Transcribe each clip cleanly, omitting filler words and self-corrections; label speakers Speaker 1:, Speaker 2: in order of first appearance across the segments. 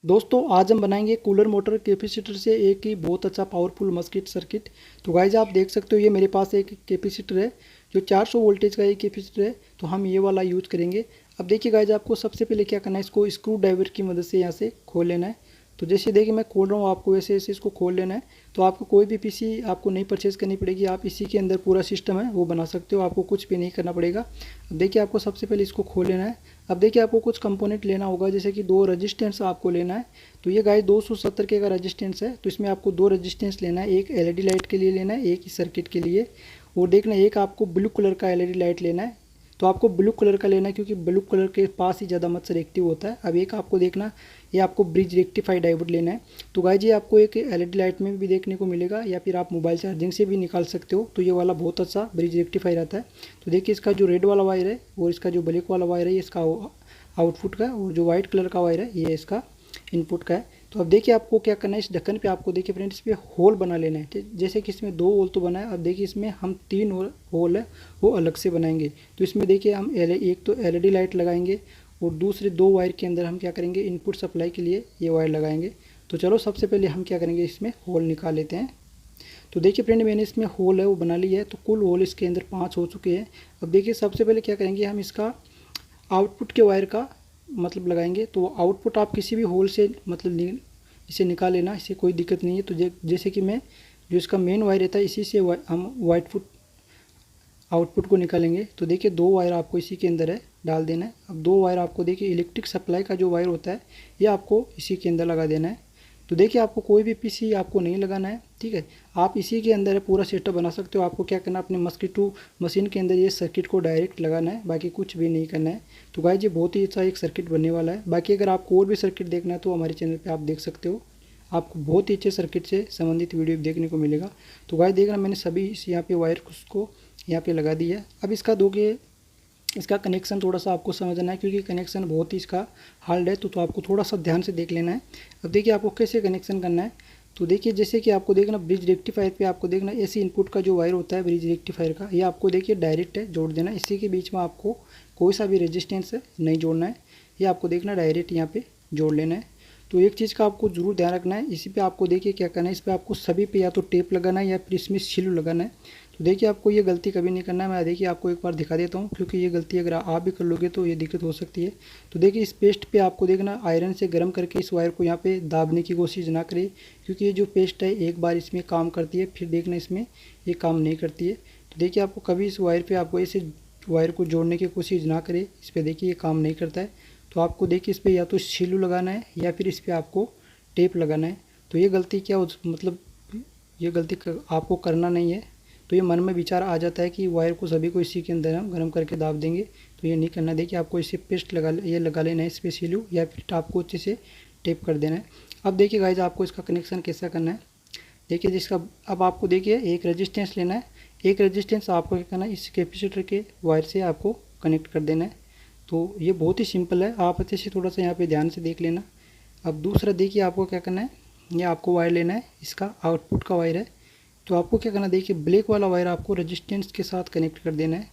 Speaker 1: दोस्तों आज हम बनाएंगे कूलर मोटर कैपेसिटर से एक ही बहुत अच्छा पावरफुल मस्किट सर्किट। तो गाइज आप देख सकते हो ये मेरे पास एक कैपेसिटर है जो 400 वोल्टेज का एक कैपेसिटर है। तो हम ये वाला यूज़ करेंगे। अब देखिए गाइज आपको सबसे पहले क्या करना है, इसको स्क्रू ड्राइवर की मदद से यहाँ से खोल लेना है। तो जैसे देखिए मैं खोल रहा हूँ, आपको वैसे ऐसे इसको खोल लेना है। तो आपको कोई भी पीसी आपको नहीं परचेज़ करनी पड़ेगी, आप इसी के अंदर पूरा सिस्टम है वो बना सकते हो, आपको कुछ भी नहीं करना पड़ेगा। अब देखिए आपको सबसे पहले इसको खोल लेना है। अब देखिए आपको कुछ कंपोनेंट लेना होगा, जैसे कि दो रजिस्टेंस आपको लेना है। तो ये गाइस 270 के का रजिस्टेंस है, तो इसमें आपको दो रजिस्टेंस लेना है, एक एलईडी लाइट के लिए लेना है, एक ही सर्किट के लिए। और देखना एक आपको ब्लू कलर का एलईडी लाइट लेना है। तो आपको ब्लू कलर का लेना है क्योंकि ब्लू कलर के पास ही ज़्यादा मच्छर एक्टिव होता है। अब एक आपको देखना, ये आपको ब्रिज रेक्टिफाई डायोड लेना है। तो गाइस ये आपको एक एलईडी लाइट में भी देखने को मिलेगा, या फिर आप मोबाइल चार्जिंग से भी निकाल सकते हो। तो ये वाला बहुत अच्छा ब्रिज रेक्टिफाई रहता है। तो देखिए इसका जो रेड वाला वायर है और इसका जो ब्लैक वाला वायर है ये इसका आउटपुट का है, और जो वाइट कलर का वायर है ये इसका इनपुट का है। तो अब देखिए आपको क्या करना है, इस ढक्कन पे आपको देखिए फ्रेंड्स इस पे होल बना लेना है। जैसे कि इसमें दो होल तो बना है, अब देखिए इसमें हम तीन होल है वो अलग से बनाएंगे। तो इसमें देखिए हम एक तो एलईडी लाइट लगाएंगे, और दूसरे दो वायर के अंदर हम क्या करेंगे, इनपुट सप्लाई के लिए ये वायर लगाएंगे। तो चलो सबसे पहले हम क्या करेंगे, इसमें होल निकाल लेते हैं। तो देखिए फ्रेंड मैंने इसमें होल है वो बना लिया है। तो कुल होल इसके अंदर 5 हो चुके हैं। अब देखिए सबसे पहले क्या करेंगे, हम इसका आउटपुट के वायर का मतलब लगाएंगे। तो आउटपुट आप किसी भी होल से मतलब इसे निकाल लेना, इससे कोई दिक्कत नहीं है। तो जैसे कि मैं जो इसका मेन वायर रहता है इसी से हम वाइट फुट आउटपुट को निकालेंगे। तो देखिए दो वायर आपको इसी के अंदर है डाल देना है। अब दो वायर आपको देखिए इलेक्ट्रिक सप्लाई का जो वायर होता है ये आपको इसी के अंदर लगा देना है। तो देखिए आपको कोई भी पीसी आपको नहीं लगाना है, ठीक है। आप इसी के अंदर पूरा सेटअप बना सकते हो। आपको क्या करना है, अपने मस्कीटो मशीन के अंदर ये सर्किट को डायरेक्ट लगाना है, बाकी कुछ भी नहीं करना है। तो गाइस ये बहुत ही अच्छा एक सर्किट बनने वाला है। बाकी अगर आपको और भी सर्किट देखना है तो हमारे चैनल पर आप देख सकते हो, आपको बहुत ही अच्छे सर्किट से संबंधित वीडियो देखने को मिलेगा। तो गाइस देखना मैंने सभी इस यहाँ पे वायर को यहाँ पे लगा दिया है। अब इसका दोगे इसका कनेक्शन थोड़ा सा आपको समझना है, क्योंकि कनेक्शन बहुत ही इसका हार्ड है। तो आपको थोड़ा सा ध्यान से देख लेना है। अब देखिए आपको कैसे कनेक्शन करना है। तो देखिए जैसे कि आपको देखना ब्रिज रेक्टिफायर पे आपको देखना एसी इनपुट का जो वायर होता है ब्रिज रेक्टिफायर का, ये आपको देखिए डायरेक्ट है जोड़ देना। इसी के बीच में आपको कोई सा भी रेजिस्टेंस नहीं जोड़ना है, ये आपको देखना डायरेक्ट यहाँ पे जोड़ लेना है। तो एक चीज़ का आपको ज़रूर ध्यान रखना है, इसी पे आपको देखिए क्या करना है, इस पर आपको सभी पे या तो टेप लगाना है या फिर इसमें सील लगाना है। तो देखिए आपको ये गलती कभी नहीं करना है। मैं देखिए आपको एक बार दिखा देता हूँ, क्योंकि ये गलती अगर आप भी कर लोगे तो ये दिक्कत हो सकती है। तो देखिए इस पेस्ट पे आपको देखना आयरन से गर्म करके इस वायर को यहाँ पे दाबने की कोशिश ना करें, क्योंकि ये जो पेस्ट है एक बार इसमें काम करती है, फिर देखना इसमें ये काम नहीं करती है। तो देखिए आपको कभी इस वायर पर आपको ऐसे वायर को जोड़ने की कोशिश ना करें, इस पर देखिए ये काम नहीं करता है। तो आपको देखिए इस पर या तो सीलू लगाना है या फिर इस पर आपको टेप लगाना है। तो ये गलती क्या मतलब ये गलती आपको करना नहीं है। तो ये मन में विचार आ जाता है कि वायर को सभी को इसी के अंदर हम गर्म करके दाब देंगे, तो ये नहीं करना। देखिए आपको इसे पेस्ट लगा लेना है इस पर सीलू, या फिर आपको अच्छे से टेप कर देना है। अब देखिए गाइज आपको इसका कनेक्शन कैसा करना है। देखिए जिसका अब आपको देखिए एक रेजिस्टेंस लेना है, एक रेजिस्टेंस आपको क्या करना है, इस कैपेसिटर के वायर से आपको कनेक्ट कर देना है। तो ये बहुत ही सिंपल है, आप अच्छे से थोड़ा सा यहाँ पे ध्यान से देख लेना। अब दूसरा देखिए आपको क्या करना है, ये आपको वायर लेना है, इसका आउटपुट का वायर है। तो आपको क्या करना है, देखिए ब्लैक वाला वायर आपको रेजिस्टेंस के साथ कनेक्ट कर देना है,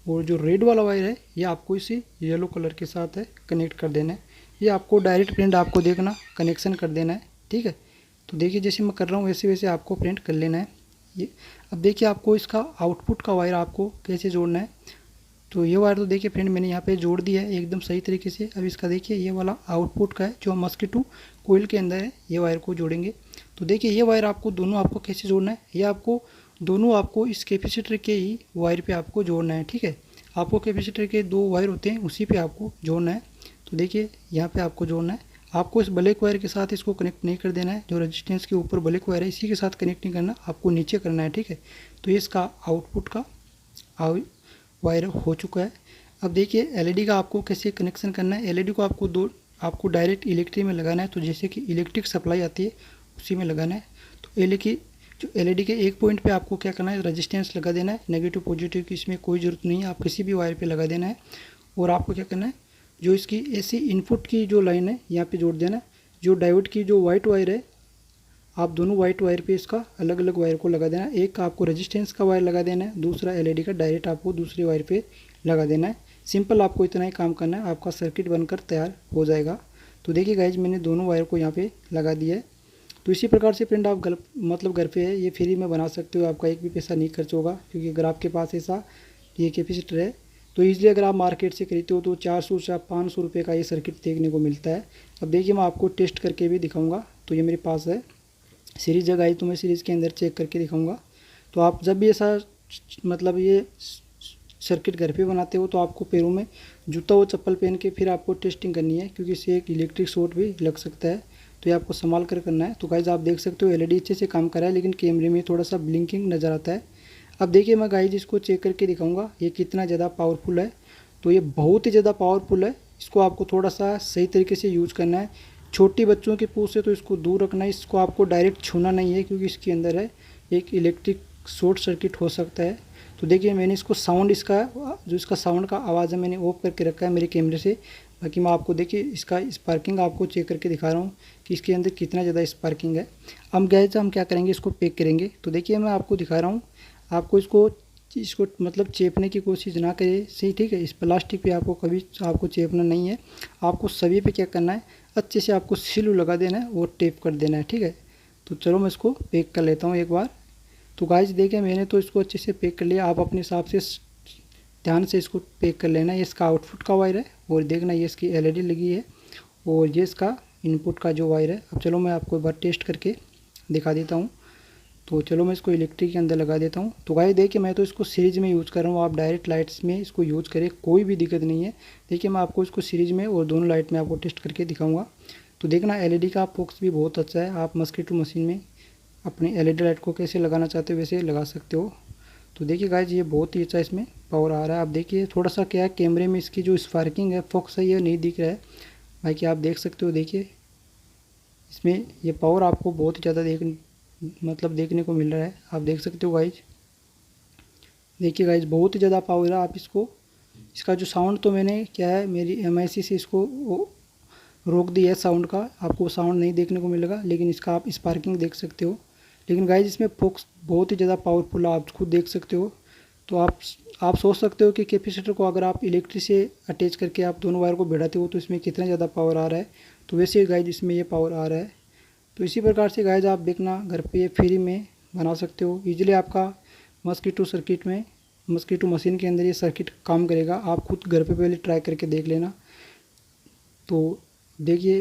Speaker 1: और जो रेड वाला वायर है ये आपको इसी येलो कलर के साथ है कनेक्ट कर देना है। ये आपको डायरेक्ट प्रिंट आपको देखना कनेक्शन कर देना है, ठीक है। तो देखिए जैसे मैं कर रहा हूँ वैसे वैसे आपको प्रिंट कर लेना है ये। अब देखिए आपको इसका आउटपुट का वायर आपको कैसे जोड़ना है। तो ये वायर तो देखिए फ्रेंड मैंने यहाँ पे जोड़ दिया है एकदम सही तरीके से। अब इसका देखिए ये वाला आउटपुट का है जो मस्कीटो कोयल के अंदर है, ये वायर को जोड़ेंगे। तो देखिए ये वायर आपको दोनों आपको कैसे जोड़ना है, ये आपको दोनों आपको इस कैपेसिटर के ही वायर पे आपको जोड़ना है, ठीक है। आपको कैपेसिटर के दो वायर होते हैं उसी पे आपको जोड़ना है। तो देखिए यहाँ पे आपको जोड़ना है। आपको इस ब्लैक वायर के साथ इसको कनेक्ट नहीं कर देना है, जो रेजिस्टेंस के ऊपर ब्लैक वायर है इसी के साथ कनेक्ट नहीं करना, आपको नीचे करना है, ठीक है। तो ये इसका आउटपुट का वायर हो चुका है। अब देखिए एलईडी का आपको कैसे कनेक्शन करना है। एलईडी को आपको डायरेक्ट इलेक्ट्रिक में लगाना है। तो जैसे कि इलेक्ट्रिक सप्लाई आती है उसी में लगाना है। तो एलईडी के एक पॉइंट पे आपको क्या करना है, रेजिस्टेंस लगा देना है। नेगेटिव पॉजिटिव की इसमें कोई ज़रूरत नहीं है, आप किसी भी वायर पे लगा देना है। और आपको क्या करना है, जो इसकी एसी इनपुट की जो लाइन है यहाँ पे जोड़ देना है। जो डायोड की जो वाइट वायर है, आप दोनों वाइट वायर पे इसका अलग अलग वायर को लगा देना है। एक आपको रेजिस्टेंस का वायर लगा देना है, दूसरा एलईडी का डायरेक्ट आपको दूसरे वायर पे लगा देना है। सिंपल आपको इतना ही काम करना है, आपका सर्किट बनकर तैयार हो जाएगा। तो देखिए गाइज मैंने दोनों वायर को यहाँ पे लगा दिया है। तो इसी प्रकार से फ्रेंड आप घर पे ये फ्री में बना सकते हो, आपका एक भी पैसा नहीं खर्च होगा। क्योंकि अगर आपके पास ऐसा ये कैपेसिटर है तो ईजिली अगर आप मार्केट से खरीदते हो तो 400 से 500 रुपये का ये सर्किट देखने को मिलता है। अब देखिए मैं आपको टेस्ट करके भी दिखाऊंगा। तो ये मेरे पास है सीरीज़ जगह आई, तो मैं सीरीज़ के अंदर चेक करके दिखाऊंगा। तो आप जब भी ऐसा मतलब ये सर्किट घर पे बनाते हो तो आपको पैरों में जूता और चप्पल पहन के फिर आपको टेस्टिंग करनी है, क्योंकि इससे एक इलेक्ट्रिक शॉर्ट भी लग सकता है। तो ये आपको संभाल कर करना है। तो गाइज आप देख सकते हो एलईडी अच्छे से काम कर रहा है, लेकिन कैमरे में थोड़ा सा ब्लिंकिंग नज़र आता है। अब देखिए मैं गाइज इसको चेक करके दिखाऊंगा ये कितना ज़्यादा पावरफुल है। तो ये बहुत ही ज़्यादा पावरफुल है। इसको आपको थोड़ा सा सही तरीके से यूज़ करना है। छोटी बच्चों की पूछ से तो इसको दूर रखना है, इसको आपको डायरेक्ट छूना नहीं है, क्योंकि इसके अंदर है एक इलेक्ट्रिक शॉर्ट सर्किट हो सकता है। तो देखिए मैंने इसको साउंड इसका जो इसका साउंड का आवाज़ है मैंने ऑफ करके रखा है मेरे कैमरे से। बाकी मैं आपको देखिए इसका स्पार्किंग आपको चेक करके दिखा रहा हूँ कि इसके अंदर कितना ज़्यादा स्पार्किंग है। अब गैस हम क्या करेंगे, इसको पैक करेंगे। तो देखिए मैं आपको दिखा रहा हूँ, आपको इसको मतलब चेपने की कोशिश ना करें, सही ठीक है। इस प्लास्टिक पे आपको कभी आपको चेपना नहीं है। आपको सभी पे क्या करना है, अच्छे से आपको सिल लगा देना है और टेप कर देना है, ठीक है। तो चलो मैं इसको पैक कर लेता हूँ एक बार। तो गाइस देखिए मैंने तो इसको अच्छे से पैक कर लिया। आप अपने हिसाब से ध्यान से इसको पैक कर लेना। ये इसका आउटपुट का वायर है और देखना ये इसकी एलईडी लगी है और ये इसका इनपुट का जो वायर है। अब चलो मैं आपको एक बार टेस्ट करके दिखा देता हूँ। तो चलो मैं इसको इलेक्ट्रिक के अंदर लगा देता हूँ। तो गाइस देखिए मैं तो इसको सीरीज में यूज़ कर रहा हूँ, आप डायरेक्ट लाइट्स में इसको यूज़ करें, कोई भी दिक्कत नहीं है। देखिए मैं आपको इसको सीरीज में और दोनों लाइट में आपको टेस्ट करके दिखाऊंगा। तो देखना एलईडी का फोकस भी बहुत अच्छा है। आप मस्कीटो मशीन में अपने एलईडी लाइट को कैसे लगाना चाहते हो वैसे लगा सकते हो। तो देखिए गाइज ये बहुत ही अच्छा इसमें पावर आ रहा है। आप देखिए थोड़ा सा क्या है, कैमरे में इसकी जो स्पार्किंग है फोकस है ये नहीं दिख रहा है, बाकी आप देख सकते हो। देखिए इसमें ये पावर आपको बहुत ही ज़्यादा देखने को मिल रहा है। आप देख सकते हो गाइज। देखिए गाइज बहुत ही ज़्यादा पावर है। आप इसका जो साउंड तो मैंने क्या है मेरी एमआईसी से इसको रोक दिया है साउंड का, आपको साउंड नहीं देखने को मिलेगा, लेकिन इसका आप स्पार्किंग देख सकते हो। लेकिन गाइज इसमें फोक्स बहुत ही ज़्यादा पावरफुल है, आप खुद देख सकते हो। तो आप सोच सकते हो कि कैपेसिटर को अगर आप इलेक्ट्रिक से अटैच करके आप दोनों वायर को भिड़ाते हो तो इसमें कितना ज़्यादा पावर आ रहा है। तो वैसे गाइज इसमें ये पावर आ रहा है। तो इसी प्रकार से गाइज आप देखना घर पे ये फ्री में बना सकते हो ईजिली। आपका मस्कीटो मशीन के अंदर ये सर्किट काम करेगा। आप खुद घर पे पहले ट्राई करके देख लेना। तो देखिए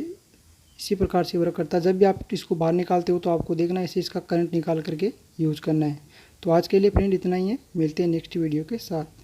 Speaker 1: इसी प्रकार से वर्क करता है। जब भी आप इसको बाहर निकालते हो तो आपको देखना है इसे इसका करंट निकाल करके यूज़ करना है। तो आज के लिए फ्रेंड इतना ही है, मिलते हैं नेक्स्ट वीडियो के साथ।